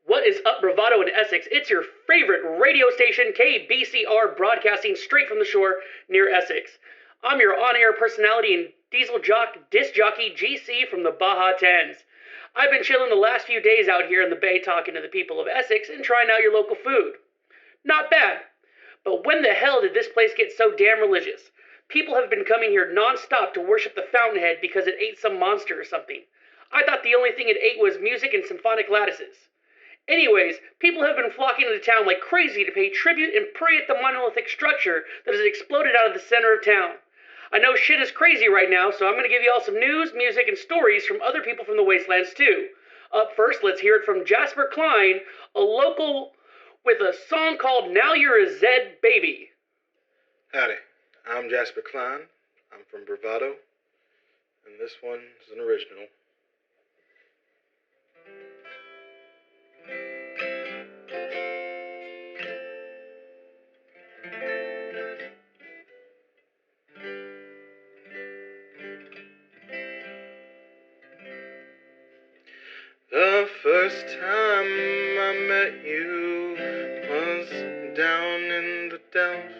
What is up, Bravado in Essex? It's your favorite radio station, KBCR, broadcasting straight from the shore near Essex. I'm your on-air personality and disc jockey GC from the Baja Tens. I've been chilling the last few days out here in the bay talking to the people of Essex and trying out your local food. Not bad. But when the hell did this place get so damn religious? People have been coming here non-stop to worship the fountainhead because it ate some monster or something. I thought the only thing it ate was music and symphonic lattices. Anyways, people have been flocking into town like crazy to pay tribute and pray at the monolithic structure that has exploded out of the center of town. I know shit is crazy right now, so I'm going to give you all some news, music, and stories from other people from the wastelands too. Up first, let's hear it from Jasper Klein, a local with a song called Now You're a Zed Baby. Howdy, I'm Jasper Klein. I'm from Bravado, and this one's an original. The first time I met you was down in the Dells.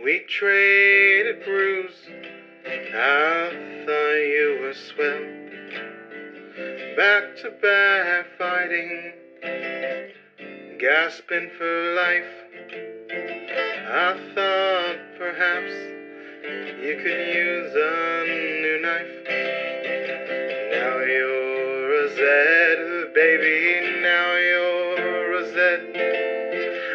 We traded brews, I thought you were swell. Back to back fighting, gasping for life. I thought perhaps you could use a new knife. Now you're a Zed, baby, now you're a Zed.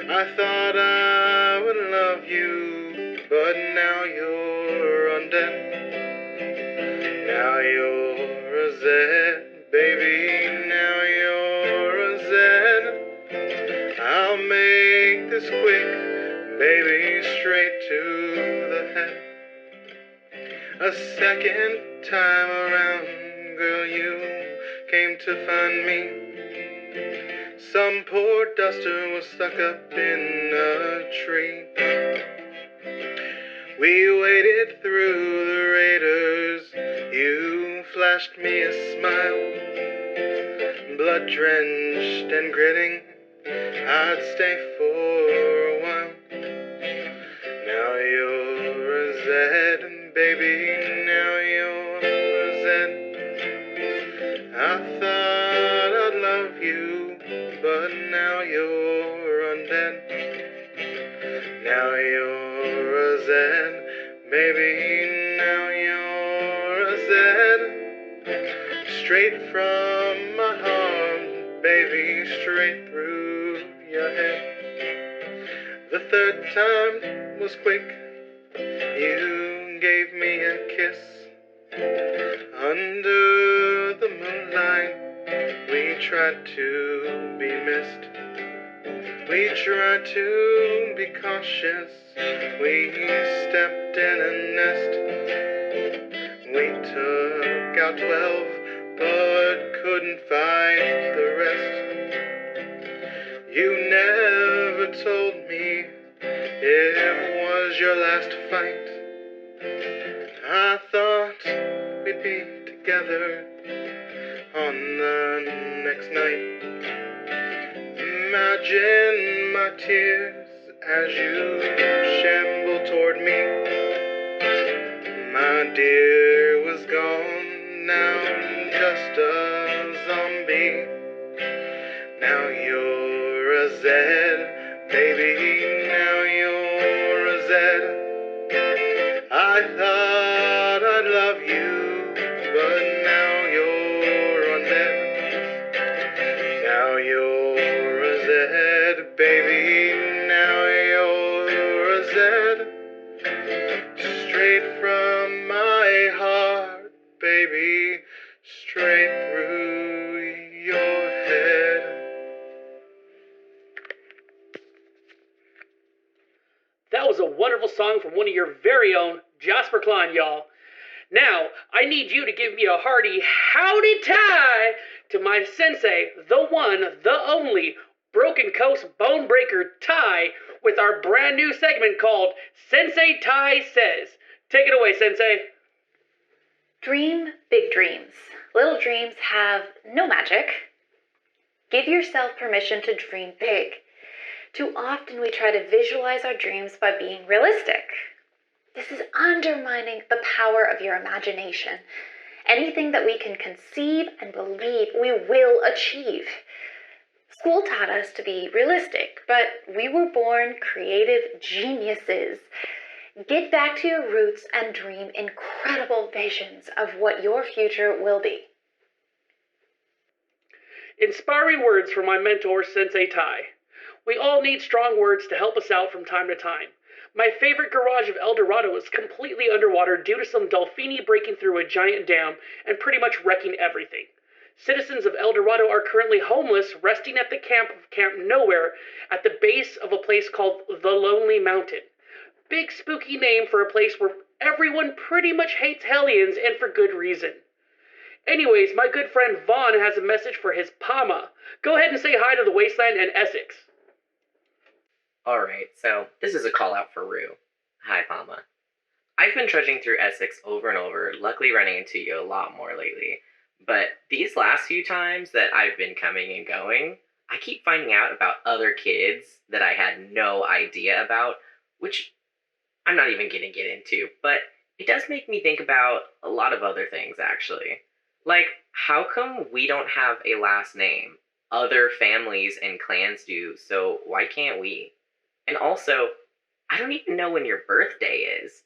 I thought I would love you, but now you're undead. Now you're a Zed, baby, now you're a Zed. I'll make this quick, baby, straight to the head. A second time around, girl, you came to find me. Some poor duster was stuck up in a tree. We waded through the raiders, you flashed me a smile. Blood drenched and gritting, I'd stay for a while. Now you're a Zed, baby, now you're a Zed. I thought I'd love you, but now you're undead. Now you're a Zed, baby, now you're a Zed. Straight from my heart, baby, straight through your head. The third time was quick, you gave me a kiss. Under the moonlight, we tried to be missed. We tried to be cautious, we stepped in a nest. We took out 12, but couldn't find the rest. You never told me it was your last fight. I thought we'd be together on the next night. Imagine my tears as you shambled toward me. My dear was gone, now just a zombie. Now you're a Zed, baby, now you're a Zed. I thought I'd love you, but now you're undead. Now you're a Zed, baby, now you're a Zed. Straight from my heart, baby, straight through your head. That was a wonderful song from one of your very own Jasper Klein, y'all. Now, I need you to give me a hearty howdy tie to my sensei, the one, the only, Broken Coast Bone Breaker Ty, with our brand new segment called Sensei Ty Says. Take it away, Sensei. Dream big dreams. Little dreams have no magic, Give yourself permission to dream big. Too often we try to visualize our dreams by being realistic. This is undermining the power of your imagination. Anything that we can conceive and believe, we will achieve. School taught us to be realistic, but we were born creative geniuses. Get back to your roots and dream incredible visions of what your future will be. Inspiring words from my mentor, Sensei Tai. We all need strong words to help us out from time to time. My favorite garage of El Dorado is completely underwater due to some Dolphini breaking through a giant dam and pretty much wrecking everything. Citizens of El Dorado are currently homeless, resting at the Camp Nowhere at the base of a place called the Lonely Mountain. Big spooky name for a place where everyone pretty much hates Hellions, and for good reason. Anyways, my good friend Vaughn has a message for his Pama. Go ahead and say hi to the Wasteland and Essex. Alright, so this is a call out for Rue. Hi, Pama. I've been trudging through Essex over and over, luckily running into you a lot more lately. But these last few times that I've been coming and going, I keep finding out about other kids that I had no idea about, which I'm not even gonna get into, but it does make me think about a lot of other things, actually. Like, how come we don't have a last name? Other families and clans do, so why can't we? And also, I don't even know when your birthday is.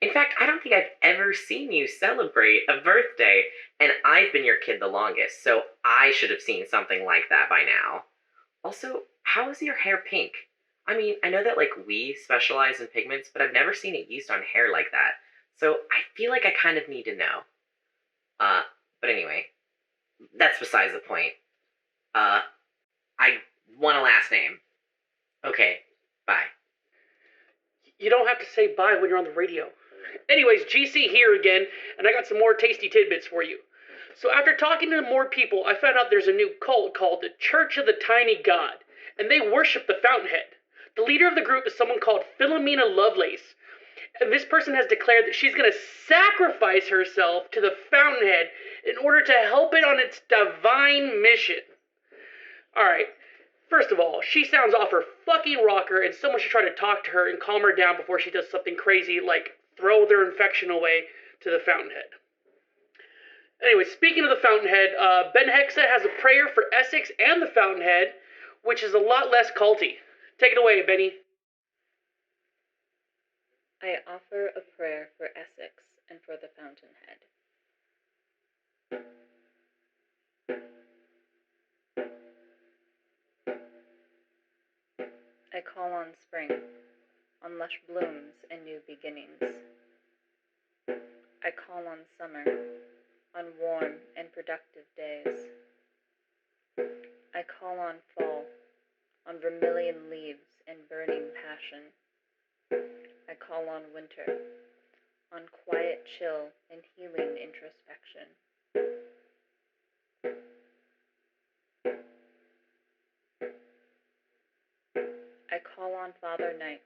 In fact, I don't think I've ever seen you celebrate a birthday, and I've been your kid the longest, so I should have seen something like that by now. Also, how is your hair pink? I mean, I know that, we specialize in pigments, but I've never seen it used on hair like that, so I feel like I kind of need to know. But anyway, that's besides the point. I want a last name. Okay, bye. You don't have to say bye when you're on the radio. Anyways, GC here again, and I got some more tasty tidbits for you. So after talking to more people, I found out there's a new cult called the Church of the Tiny God, and they worship the Fountainhead. The leader of the group is someone called Philomena Lovelace, and this person has declared that she's going to sacrifice herself to the Fountainhead in order to help it on its divine mission. Alright, first of all, she sounds off her fucking rocker, and someone should try to talk to her and calm her down before she does something crazy like throw their infection away to the Fountainhead. Anyway, speaking of the Fountainhead, Ben Hexa has a prayer for Essex and the Fountainhead, which is a lot less culty. Take it away, Benny. I offer a prayer for Essex and for the Fountainhead. I call on spring, on lush blooms and new beginnings. I call on summer, on warm and productive days. I call on fall, on vermilion leaves and burning passion. I call on winter, on quiet chill and healing introspection. I call on Father Night.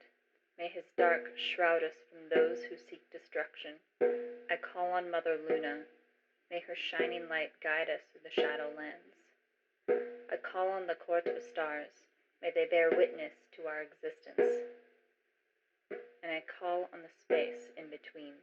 May his dark shroud us from those who seek destruction. I call on Mother Luna. May her shining light guide us through the shadowlands. I call on the court of stars. May they bear witness to our existence. And I call on the space in between.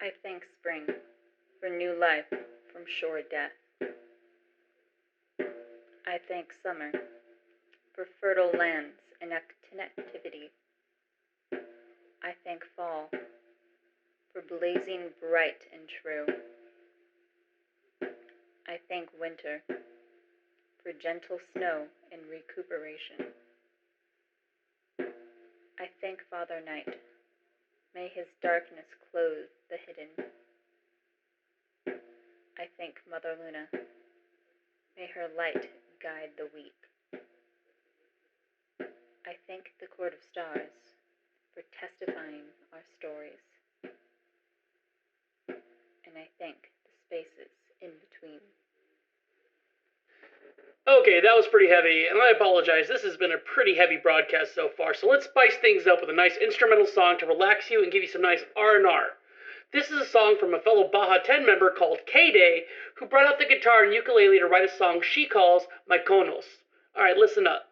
I thank spring for new life from sure death. I thank summer for fertile lands and activity. I thank fall for blazing bright and true. I thank winter for gentle snow and recuperation. I thank Father Night. May his darkness clothe the hidden. I thank Mother Luna. May her light guide the weak. I thank the Court of Stars for testifying our stories. And I thank the spaces in between. Okay, that was pretty heavy, and I apologize. This has been a pretty heavy broadcast so far, so let's spice things up with a nice instrumental song to relax you and give you some nice R&R. This is a song from a fellow Baja 10 member called K-Day, who brought out the guitar and ukulele to write a song she calls Mykonos. Alright, listen up.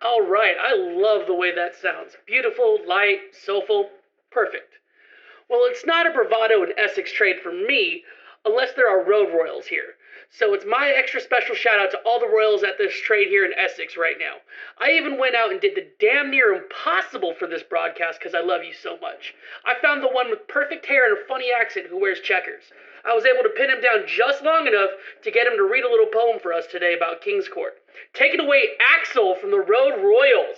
Alright, I love the way that sounds. Beautiful, light, soulful, perfect. Well, it's not a bravado and Essex trade for me, unless there are road royals here. So it's my extra special shout out to all the royals at this trade here in Essex right now. I even went out and did the damn near impossible for this broadcast because I love you so much. I found the one with perfect hair and a funny accent who wears checkers. I was able to pin him down just long enough to get him to read a little poem for us today about King's Court. Take it away, Axel from the Road Royals.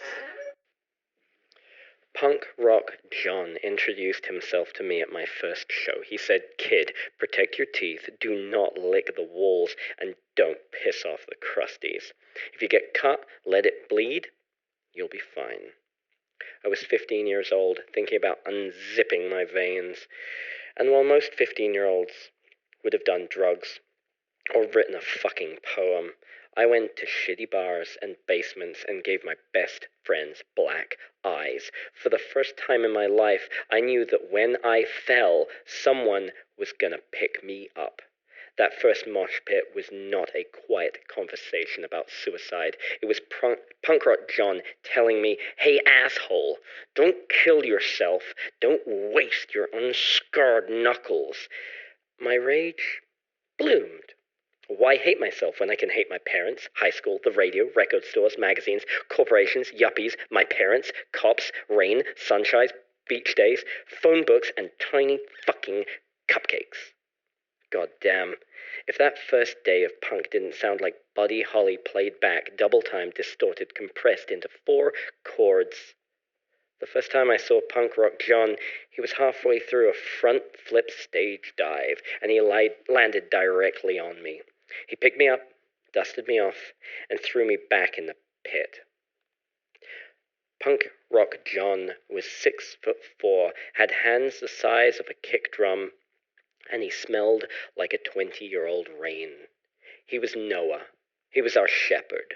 Punk Rock John introduced himself to me at my first show. He said, "Kid, protect your teeth, do not lick the walls, and don't piss off the crusties. If you get cut, let it bleed, you'll be fine." I was 15 years old, thinking about unzipping my veins. And while most 15-year-olds would have done drugs or written a fucking poem, I went to shitty bars and basements and gave my best friends black eyes. For the first time in my life, I knew that when I fell, someone was gonna pick me up. That first mosh pit was not a quiet conversation about suicide. It was Punk Rock John telling me, "Hey, asshole, don't kill yourself. Don't waste your unscarred knuckles." My rage bloomed. Why hate myself when I can hate my parents, high school, the radio, record stores, magazines, corporations, yuppies, my parents, cops, rain, sunshine, beach days, phone books, and tiny fucking cupcakes? God damn. If that first day of punk didn't sound like Buddy Holly played back, double-time, distorted, compressed into 4 chords, The first time I saw Punk Rock John, he was halfway through a front flip stage dive, and he landed directly on me. He picked me up, dusted me off, and threw me back in the pit. Punk Rock John was 6'4", had hands the size of a kick drum, and he smelled like a 20-year-old rain. He was Noah. He was our shepherd.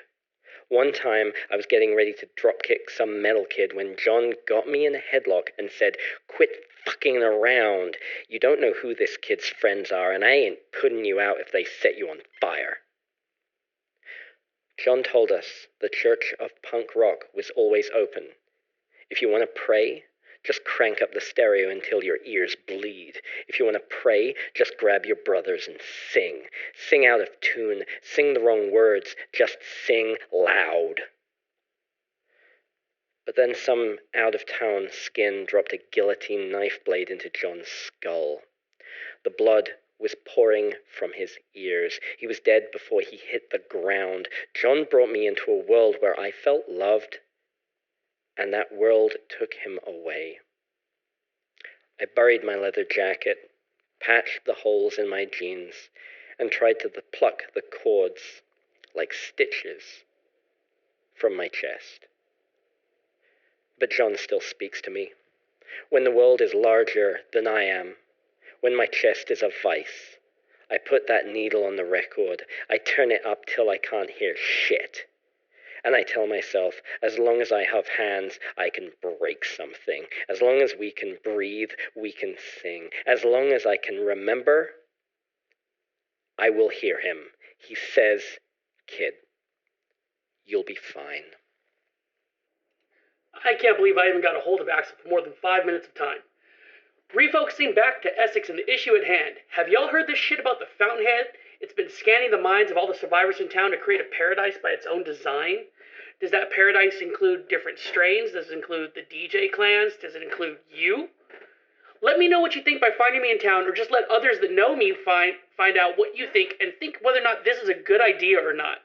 One time, I was getting ready to dropkick some metal kid when John got me in a headlock and said, "Quit fucking around. You don't know who this kid's friends are, and I ain't putting you out if they set you on fire." John told us the Church of Punk Rock was always open. If you want to pray, just crank up the stereo until your ears bleed. If you want to pray, just grab your brothers and sing. Sing out of tune. Sing the wrong words. Just sing loud. But then some out-of-town skin dropped a guillotine knife blade into John's skull. The blood was pouring from his ears. He was dead before he hit the ground. John brought me into a world where I felt loved, and that world took him away. I buried my leather jacket, patched the holes in my jeans, and tried to pluck the cords, like stitches, from my chest. But John still speaks to me. When the world is larger than I am, when my chest is a vice, I put that needle on the record. I turn it up till I can't hear shit. And I tell myself, as long as I have hands, I can break something. As long as we can breathe, we can sing. As long as I can remember, I will hear him. He says, "Kid, you'll be fine." I can't believe I even got a hold of Axel for more than 5 minutes of time. Refocusing back to Essex and the issue at hand, have y'all heard this shit about the Fountainhead? It's been scanning the minds of all the survivors in town to create a paradise by its own design. Does that paradise include different strains? Does it include the DJ clans? Does it include you? Let me know what you think by finding me in town, or just let others that know me find out what you think and think whether or not this is a good idea or not.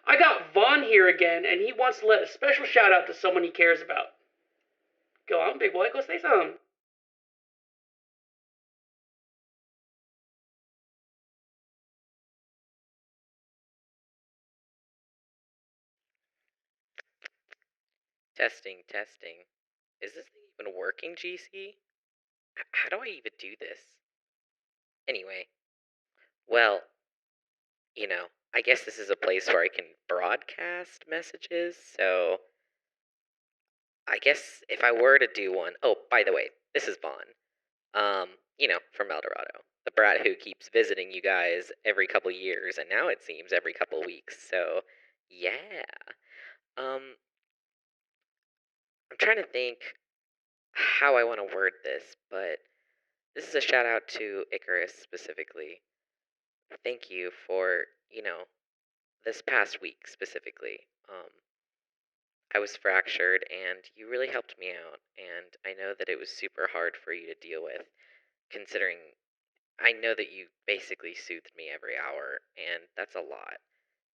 I got Vaughn here again, and he wants to let a special shout out to someone he cares about. Go on, big boy, go say something. Testing, testing. Is this thing even working, GC? How do I even do this? Anyway, well, I guess this is a place where I can broadcast messages, so I guess if I were to do one... Oh, by the way, this is Vaughn. From Eldorado. The brat who keeps visiting you guys every couple years, and now it seems every couple weeks, so yeah. I'm trying to think how I want to word this, but this is a shout out to Icarus specifically. Thank you for, this past week specifically. I was fractured, and you really helped me out, and I know that it was super hard for you to deal with, considering I know that you basically soothed me every hour, and that's a lot,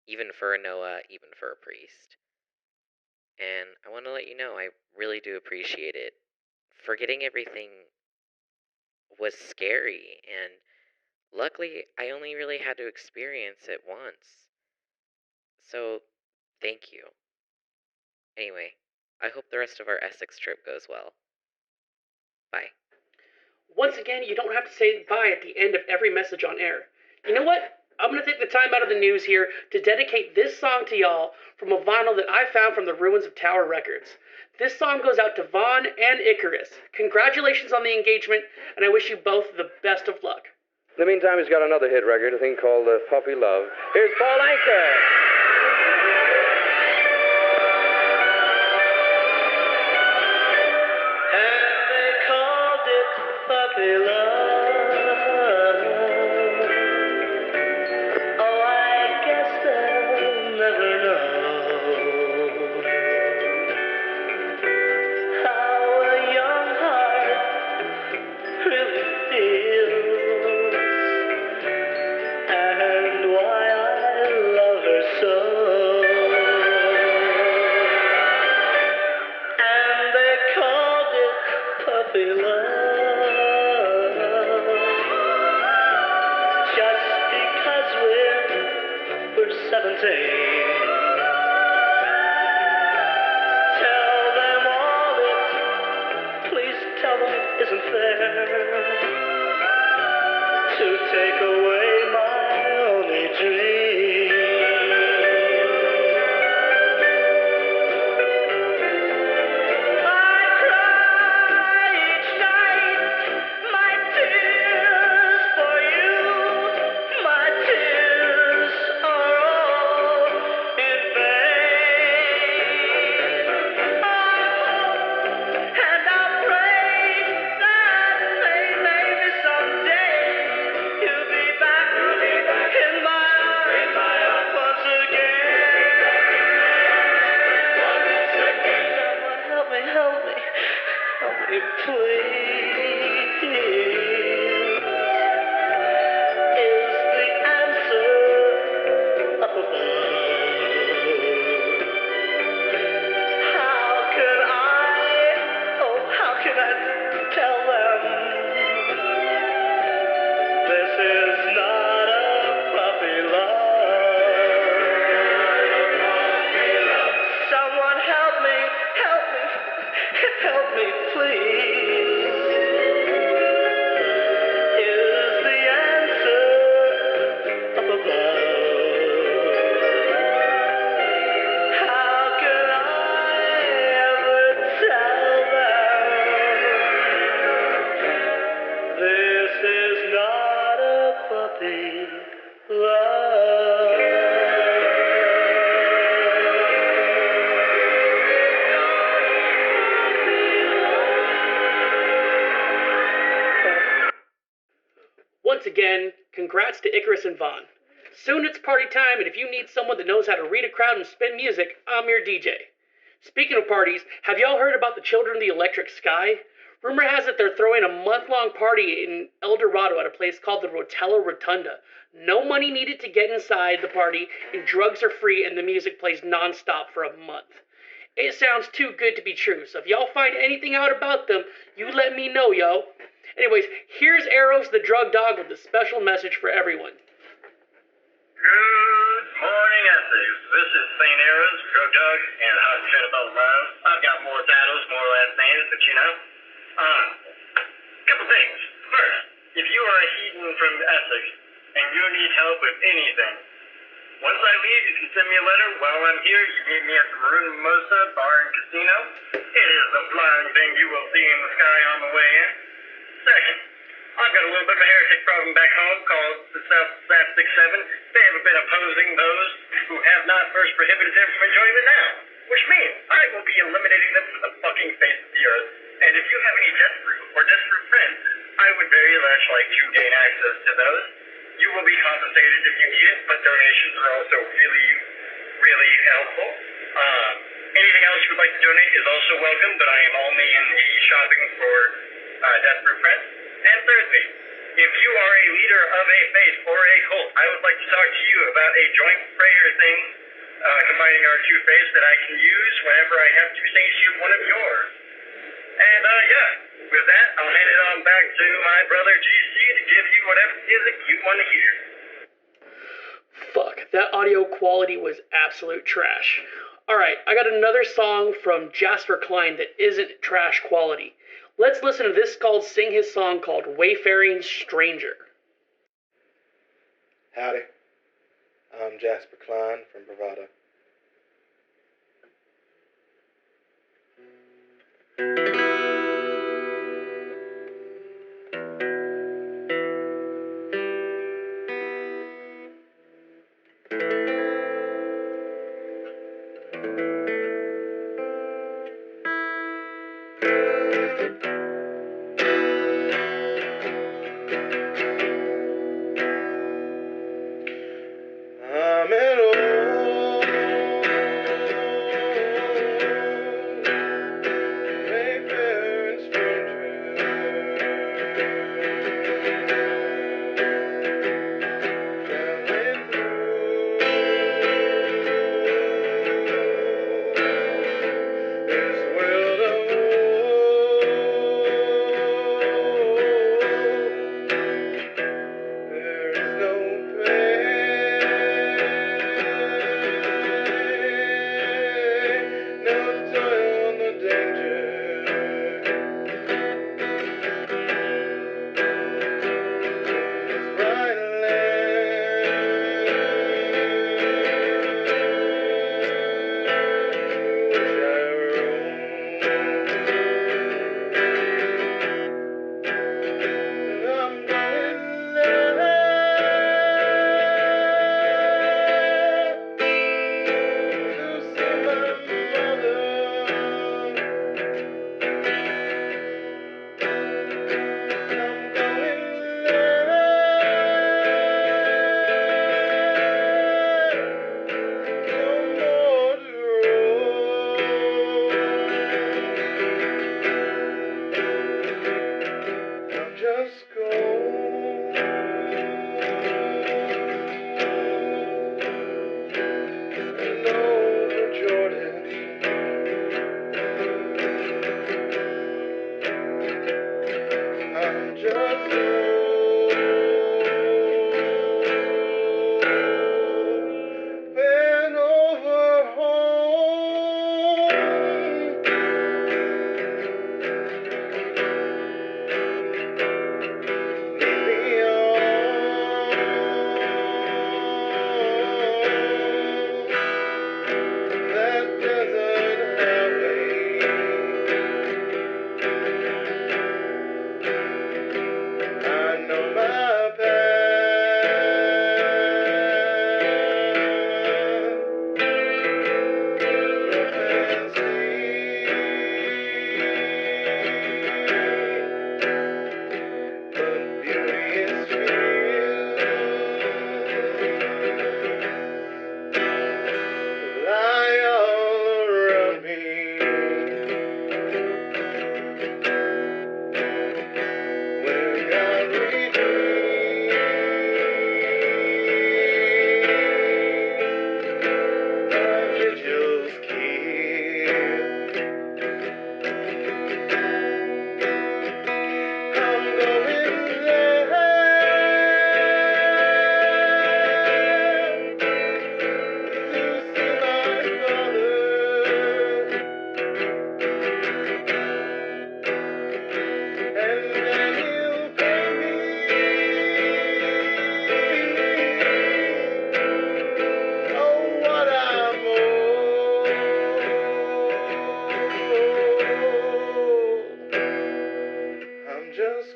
even for a Noah, even for a priest. And I want to let you know I really do appreciate it. Forgetting everything was scary, and luckily I only really had to experience it once. So, thank you. Anyway, I hope the rest of our Essex trip goes well. Bye. Once again, you don't have to say bye at the end of every message on air. You know what? I'm going to take the time out of the news here to dedicate this song to y'all from a vinyl that I found from the ruins of Tower Records. This song goes out to Vaughn and Icarus. Congratulations on the engagement, and I wish you both the best of luck. In the meantime, he's got another hit record, a thing called Puppy Love. Here's Paul Anka. Puppy love. Oh, I guess they'll never know how a young heart really feels, and why I love her so. isn't fair to take away my only dream. I cry each night my tears for you. My tears are all in vain. I hope and I pray that maybe someday you'll be back in my arms once again. Someone help me, please. Is the answer up above? How can I tell them this is not a puppy love? Someone help me, please. Is the answer up above? How can I ever tell them this is not a puppy love? Once again, congrats to Icarus and Vaughn. Soon it's party time, and if you need someone that knows how to read a crowd and spin music, I'm your DJ. Speaking of parties, have y'all heard about the Children of the Electric Sky? Rumor has it they're throwing a month-long party in El Dorado at a place called the Rotella Rotunda. No money needed to get inside the party, and drugs are free, and the music plays non-stop for a month. It sounds too good to be true, so if y'all find anything out about them, you let me know, yo. Anyways, here's Eros the Drug Dog with a special message for everyone. Good morning, Essex. This is St. Aaron's, Drug Dog, and Hot Shit About Love. I've got more titles, more last names, but you know. Couple things. First, if you are a heathen from Essex and you need help with anything, once I leave, you can send me a letter. While I'm here, you meet me at the Maroon Mimosa Bar and Casino. It is the flying thing you will see in the sky on the way in. Second, I've got a little bit of a heretic problem back home called the South Sat 67. They have been opposing those who have not first prohibited them from enjoying it now, which means I will be eliminating them from the fucking face of the earth. And if you have any death-proof or death-proof friends, I would very much like to gain access to those. You will be compensated if you need it, but donations are also really, really helpful. Anything else you would like to donate is also welcome, but I am only in the shopping for death-proof friends. And thirdly, if you are a leader of a faith or a cult, I would like to talk to you about a joint prayer thing, combining our two faiths that I can use whenever I have to satiate one of yours. And with that, I'll hand it on back to my brother GC to give you whatever music you want to hear. Fuck, that audio quality was absolute trash. Alright, I got another song from Jasper Klein that isn't trash quality. Let's listen to this called Sing his song called Wayfaring Stranger. Howdy, I'm Jasper Klein from Bravado. I'm an old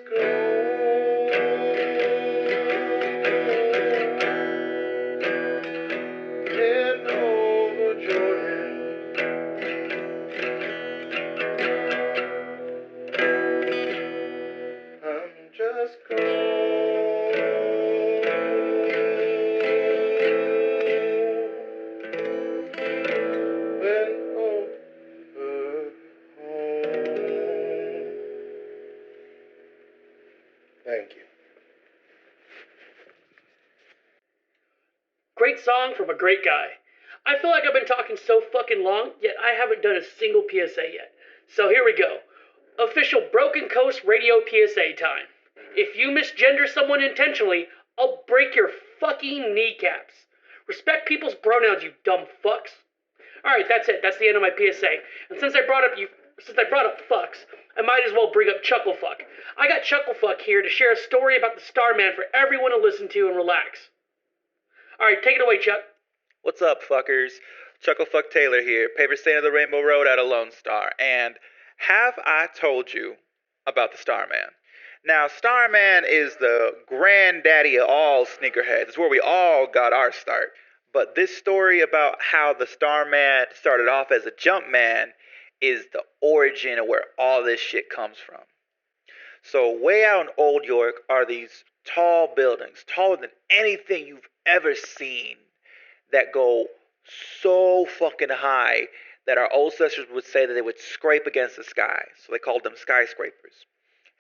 Heading over Jordan. I'm just going over home. Thank you. Great song from a great guy. I feel like I've been talking so fucking long, yet I haven't done a single PSA yet. So here we go. Official Broken Coast Radio PSA time. If you misgender someone intentionally, I'll break your fucking kneecaps. Respect people's pronouns, you dumb fucks. Alright, that's it. That's the end of my PSA. And since I brought up fucks, I might as well bring up Chucklefuck. I got Chucklefuck here to share a story about the Starman for everyone to listen to and relax. Alright, take it away, Chuck. What's up, fuckers? Chucklefuck Taylor here, paper stain of the Rainbow Road out of Lone Star, and have I told you about the Starman? Now, Starman is the granddaddy of all sneakerheads. It's where we all got our start. But this story about how the Starman started off as a Jumpman is the origin of where all this shit comes from. So way out in Old York are these tall buildings, taller than anything you've ever seen, that go so fucking high that our ancestors would say that they would scrape against the sky. So they called them skyscrapers.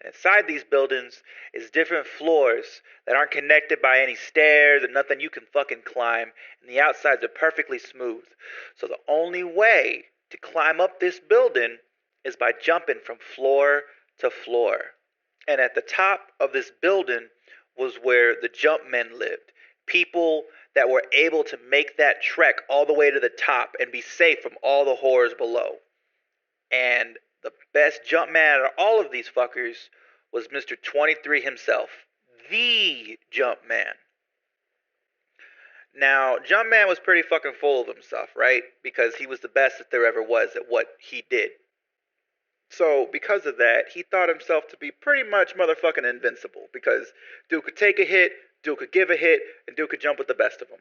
And inside these buildings is different floors that aren't connected by any stairs and nothing you can fucking climb. And the outsides are perfectly smooth. So the only way to climb up this building is by jumping from floor to floor. And at the top of this building was where the Jumpmen lived. People that were able to make that trek all the way to the top and be safe from all the horrors below. And the best Jumpman out of all of these fuckers was Mr. 23 himself, the Jumpman. Now, Jumpman was pretty fucking full of himself, right? Because he was the best that there ever was at what he did. So, because of that, he thought himself to be pretty much motherfucking invincible. Because dude could take a hit, dude could give a hit, and dude could jump with the best of them.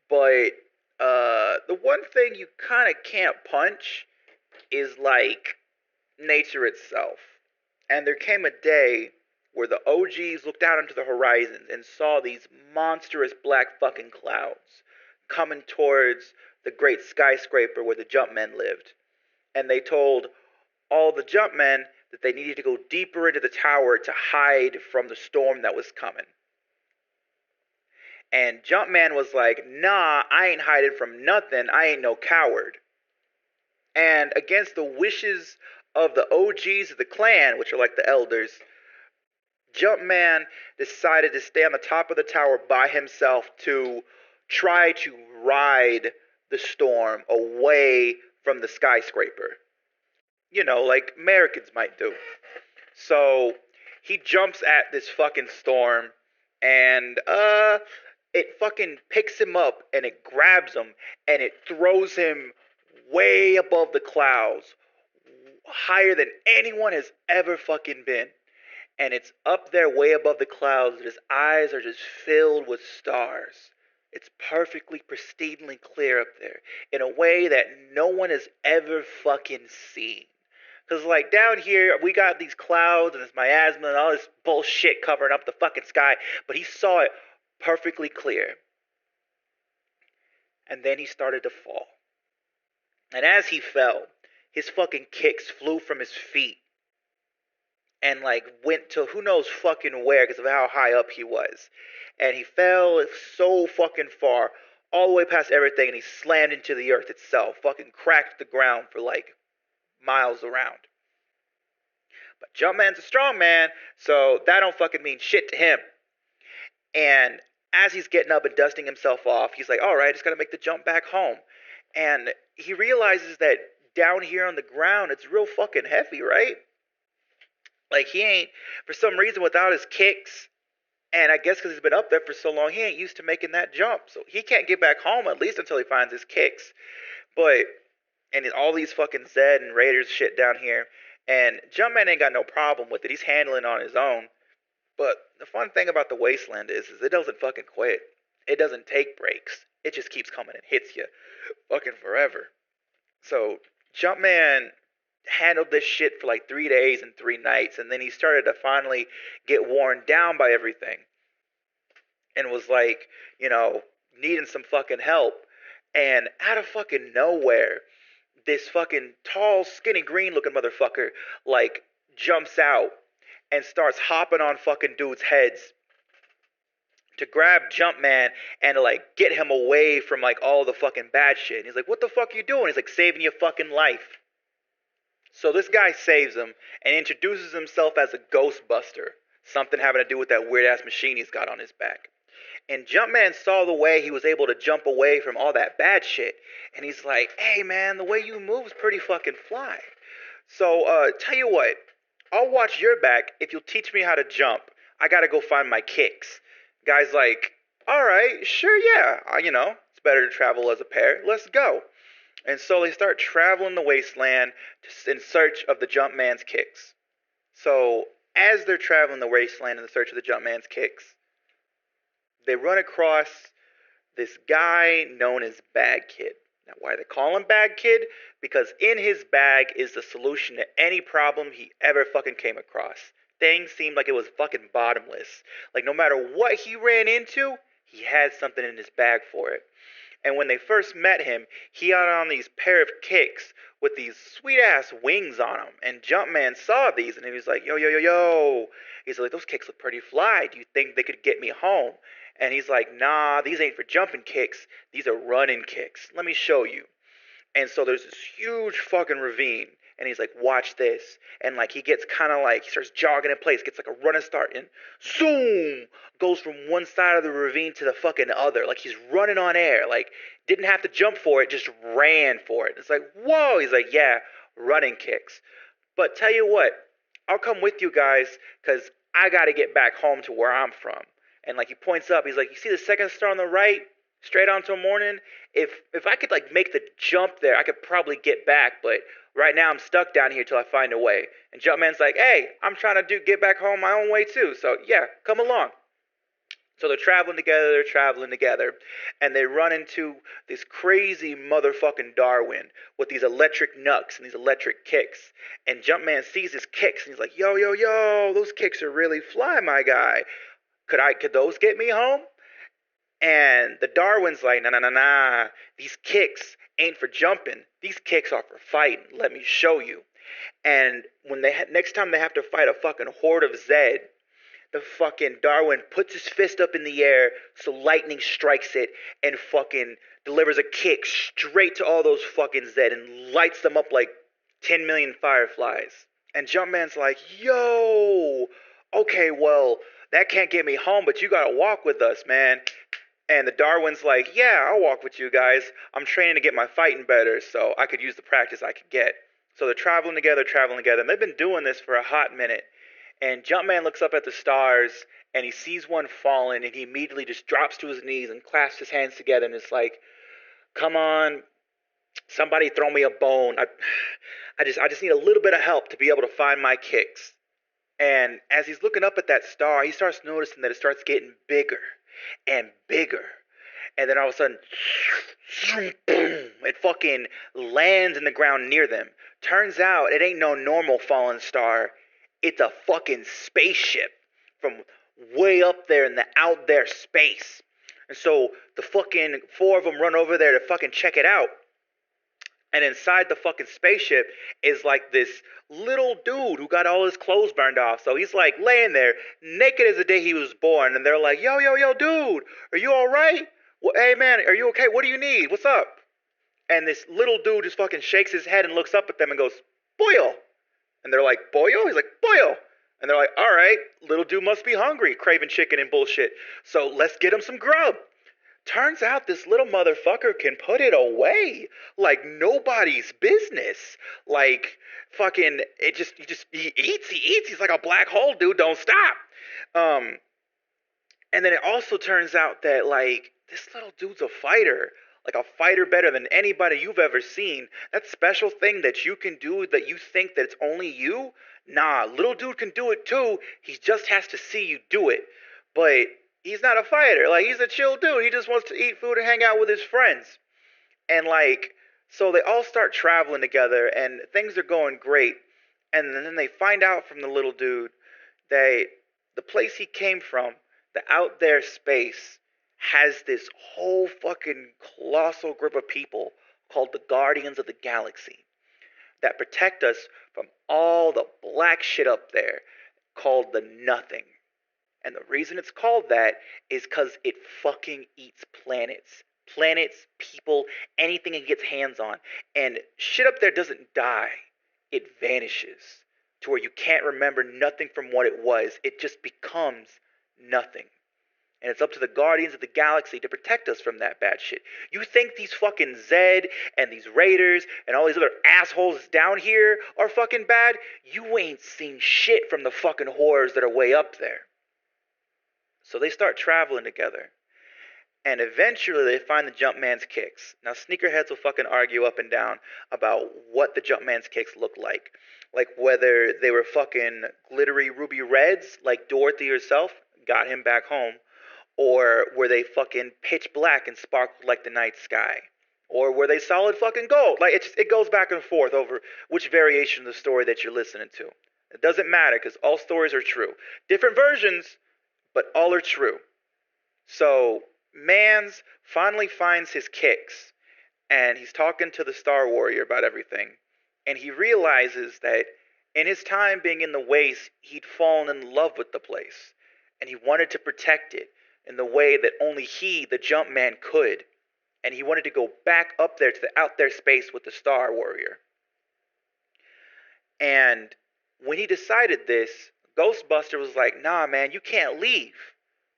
But the one thing you kind of can't punch is, like, nature itself. And there came a day where the OGs looked out into the horizons and saw these monstrous black fucking clouds coming towards the great skyscraper where the Jumpmen lived. And they told all the Jumpmen that they needed to go deeper into the tower to hide from the storm that was coming. And Jumpman was like, nah, I ain't hiding from nothing. I ain't no coward. And against the wishes of the OGs of the clan, which are like the elders, Jumpman decided to stay on the top of the tower by himself to try to ride the storm away from the skyscraper. You know, like Americans might do. So he jumps at this fucking storm, and it fucking picks him up, and it grabs him, and it throws him way above the clouds, higher than anyone has ever fucking been. And it's up there way above the clouds, and his eyes are just filled with stars. It's perfectly, pristinely clear up there, in a way that no one has ever fucking seen. Because, like, down here, we got these clouds and this miasma and all this bullshit covering up the fucking sky. But he saw it perfectly clear. And then he started to fall. And as he fell, his fucking kicks flew from his feet. And, like, went to who knows fucking where because of how high up he was. And he fell so fucking far, all the way past everything, and he slammed into the earth itself. Fucking cracked the ground for, like, miles around. But Jumpman's a strong man, so that don't fucking mean shit to him. And as he's getting up and dusting himself off, he's like, alright, just gotta make the jump back home. And he realizes that down here on the ground, it's real fucking heavy, right? Like, he ain't, for some reason, without his kicks, and I guess because he's been up there for so long, he ain't used to making that jump. So he can't get back home, at least until he finds his kicks. But, and all these fucking Zed and Raiders shit down here. And Jumpman ain't got no problem with it. He's handling it on his own. But the fun thing about the Wasteland is it doesn't fucking quit. It doesn't take breaks. It just keeps coming and hits you fucking forever. So Jumpman handled this shit for like 3 days and 3 nights, and then he started to finally get worn down by everything. And was like, needing some fucking help. And out of fucking nowhere, this fucking tall, skinny, green looking motherfucker, like, jumps out and starts hopping on fucking dudes' heads to grab Jumpman and to, like, get him away from, like, all the fucking bad shit. And he's like, what the fuck are you doing? He's like, saving your fucking life. So this guy saves him and introduces himself as a Ghostbuster, something having to do with that weird-ass machine he's got on his back. And Jumpman saw the way he was able to jump away from all that bad shit. And he's like, hey, man, the way you move is pretty fucking fly. So, tell you what, I'll watch your back if you'll teach me how to jump. I gotta go find my kicks. Guy's like, all right, sure, yeah. It's better to travel as a pair. Let's go. And so they start traveling the wasteland in search of the Jumpman's kicks. So, as they're traveling the wasteland in search of the Jumpman's kicks, they run across this guy known as Bag Kid. Now, why they call him Bag Kid? Because in his bag is the solution to any problem he ever fucking came across. Things seemed like it was fucking bottomless. Like, no matter what he ran into, he had something in his bag for it. And when they first met him, he had on these pair of kicks with these sweet-ass wings on them. And Jumpman saw these, and he was like, yo, yo, yo, yo. He's like, those kicks look pretty fly. Do you think they could get me home? And he's like, nah, these ain't for jumping kicks. These are running kicks. Let me show you. And so there's this huge fucking ravine. And he's like, watch this. And like he gets kind of like, he starts jogging in place, gets like a running start, and zoom, goes from one side of the ravine to the fucking other. Like he's running on air. Like didn't have to jump for it, just ran for it. It's like, whoa. He's like, yeah, running kicks. But tell you what, I'll come with you guys because I got to get back home to where I'm from. And like he points up, he's like, you see the second star on the right, straight on till morning? If I could like make the jump there, I could probably get back, but right now I'm stuck down here till I find a way. And Jumpman's like, hey, I'm trying to get back home my own way too, so yeah, come along. So they're traveling together, and they run into this crazy motherfucking Darwin with these electric knucks and these electric kicks. And Jumpman sees his kicks, and he's like, yo, yo, yo, those kicks are really fly, my guy. Could those get me home? And the Darwin's like, nah. These kicks ain't for jumping. These kicks are for fighting. Let me show you. And when next time they have to fight a fucking horde of Zed, the fucking Darwin puts his fist up in the air so lightning strikes it and fucking delivers a kick straight to all those fucking Zed and lights them up like 10 million fireflies. And Jumpman's like, yo, okay, well, that can't get me home, but you gotta walk with us, man. And the Darwin's like, yeah, I'll walk with you guys. I'm training to get my fighting better, so I could use the practice I could get. So they're traveling together, and they've been doing this for a hot minute. And Jumpman looks up at the stars, and he sees one falling, and he immediately just drops to his knees and clasps his hands together, and is like, come on, somebody throw me a bone. I just need a little bit of help to be able to find my kicks. And as he's looking up at that star, he starts noticing that it starts getting bigger and bigger. And then all of a sudden, it fucking lands in the ground near them. Turns out it ain't no normal falling star. It's a fucking spaceship from way up there in the out there space. And so the fucking 4 of them run over there to fucking check it out. And inside the fucking spaceship is like this little dude who got all his clothes burned off. So he's like laying there naked as the day he was born. And they're like, yo, yo, yo, dude, are you all right? Well, hey, man, are you okay? What do you need? What's up? And this little dude just fucking shakes his head and looks up at them and goes, boil. And they're like, boil? He's like, boil. And they're like, all right, little dude must be hungry, craving chicken and bullshit. So let's get him some grub. Turns out this little motherfucker can put it away like nobody's business. Like fucking, he eats. He's like a black hole, dude. Don't stop. And then it also turns out that like this little dude's a fighter. like a fighter better than anybody you've ever seen. That special thing that you can do that you think that it's only you? Nah, little dude can do it too. He just has to see you do it. But he's not a fighter. Like, he's a chill dude. He just wants to eat food and hang out with his friends. And like, so they all start traveling together and things are going great. And then they find out from the little dude that the place he came from, the out there space, has this whole fucking colossal group of people called the Guardians of the Galaxy that protect us from all the black shit up there called the Nothing. And the reason it's called that is because it fucking eats planets. Planets, people, anything it gets hands on. And shit up there doesn't die. It vanishes to where you can't remember nothing from what it was. It just becomes nothing. And it's up to the Guardians of the Galaxy to protect us from that bad shit. You think these fucking Zed and these Raiders and all these other assholes down here are fucking bad? You ain't seen shit from the fucking horrors that are way up there. So they start traveling together. And eventually they find the Jumpman's kicks. Now sneakerheads will fucking argue up and down about what the Jumpman's kicks look like. Like whether they were fucking glittery ruby reds like Dorothy herself got him back home. Or were they fucking pitch black and sparkled like the night sky? Or were they solid fucking gold? Like, it goes back and forth over which variation of the story that you're listening to. It doesn't matter because all stories are true. Different versions, but all are true. So, Mans finally finds his kicks, and he's talking to the Star Warrior about everything. And he realizes that in his time being in the waste, he'd fallen in love with the place. And he wanted to protect it in the way that only he, the Jumpman, could. And he wanted to go back up there to the out there space with the Star Warrior. And when he decided this, Ghostbuster was like, nah, man, you can't leave.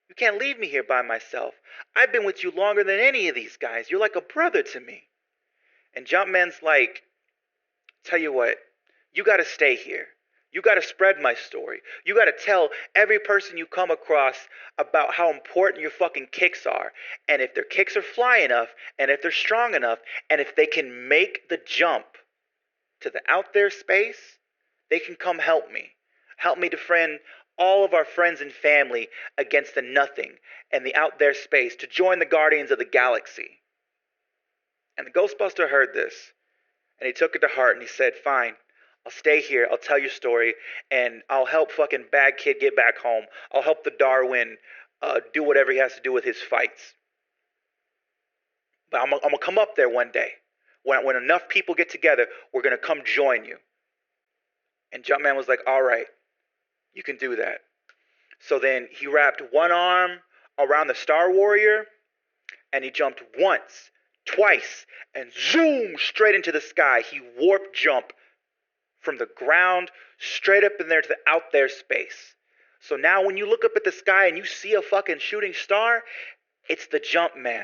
You can't leave me here by myself. I've been with you longer than any of these guys. You're like a brother to me. And Jumpman's like, tell you what, you gotta stay here. You got to spread my story. You got to tell every person you come across about how important your fucking kicks are. And if their kicks are fly enough, and if they're strong enough, and if they can make the jump to the out there space, they can come help me. Help me defend all of our friends and family against the Nothing and the out there space to join the Guardians of the Galaxy. And the Ghostbuster heard this, and he took it to heart, and he said, fine. I'll stay here, I'll tell your story, and I'll help fucking Bad Kid get back home. I'll help the Darwin do whatever he has to do with his fights. But I'm gonna come up there one day. When enough people get together, we're gonna come join you. And Jumpman was like, all right, you can do that. So then he wrapped one arm around the Star Warrior, and he jumped once, twice, and zoom straight into the sky. He warp jumped from the ground straight up in there to the out there space. So now when you look up at the sky and you see a fucking shooting star, it's the Jumpman.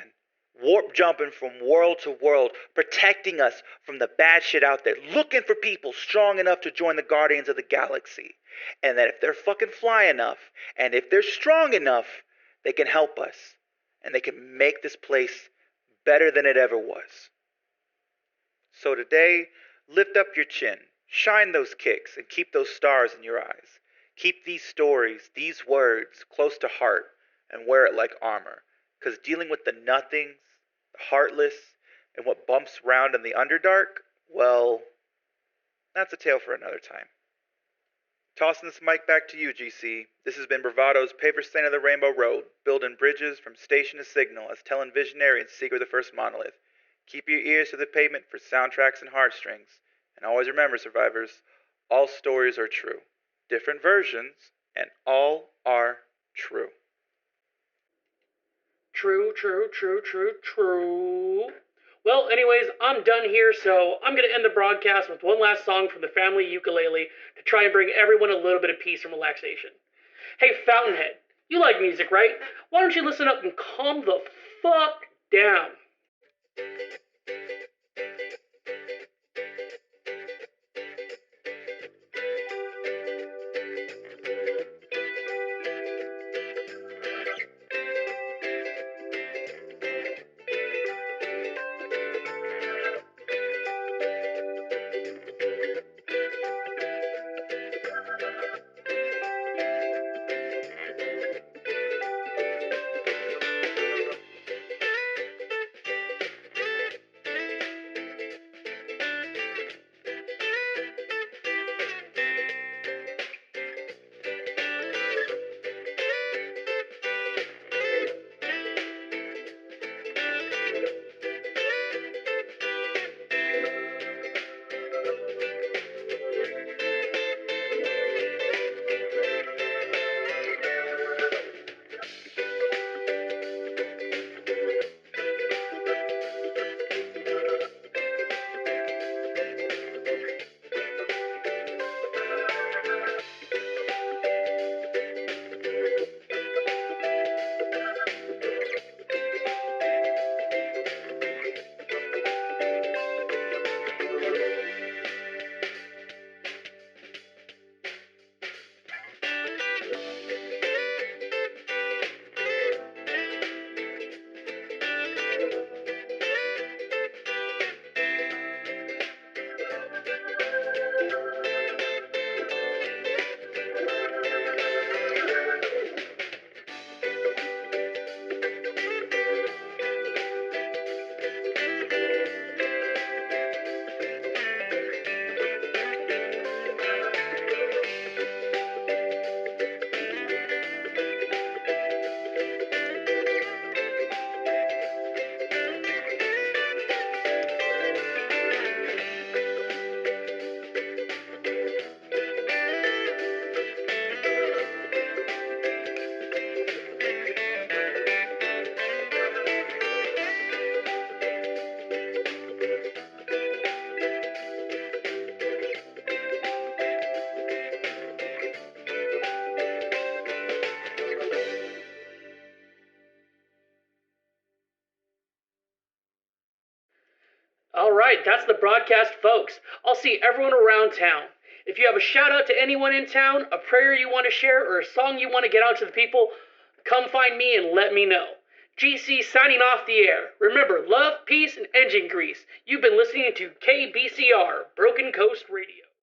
Warp jumping from world to world, protecting us from the bad shit out there, looking for people strong enough to join the Guardians of the Galaxy. And that if they're fucking fly enough, and if they're strong enough, they can help us. And they can make this place better than it ever was. So today, lift up your chin. Shine those kicks and keep those stars in your eyes. Keep these stories, these words, close to heart and wear it like armor. Because dealing with the nothings, the heartless, and what bumps round in the underdark, well, that's a tale for another time. Tossing this mic back to you, GC. This has been Bravado's Paper Stain of the Rainbow Road, building bridges from station to signal as telling visionaries secret the first monolith. Keep your ears to the pavement for soundtracks and heartstrings. And always remember, survivors, all stories are true. Different versions, and all are true. True. Well, anyways, I'm done here, so I'm going to end the broadcast with one last song from the family ukulele to try and bring everyone a little bit of peace and relaxation. Hey, Fountainhead, you like music, right? Why don't you listen up and calm the fuck down? All right, that's the broadcast, folks. I'll see everyone around town. If you have a shout out to anyone in town, a prayer you want to share, or a song you want to get out to the people, come find me and let me know. GC signing off the air. Remember, love, peace, and engine grease. You've been listening to KBCR, Broken Coast Radio.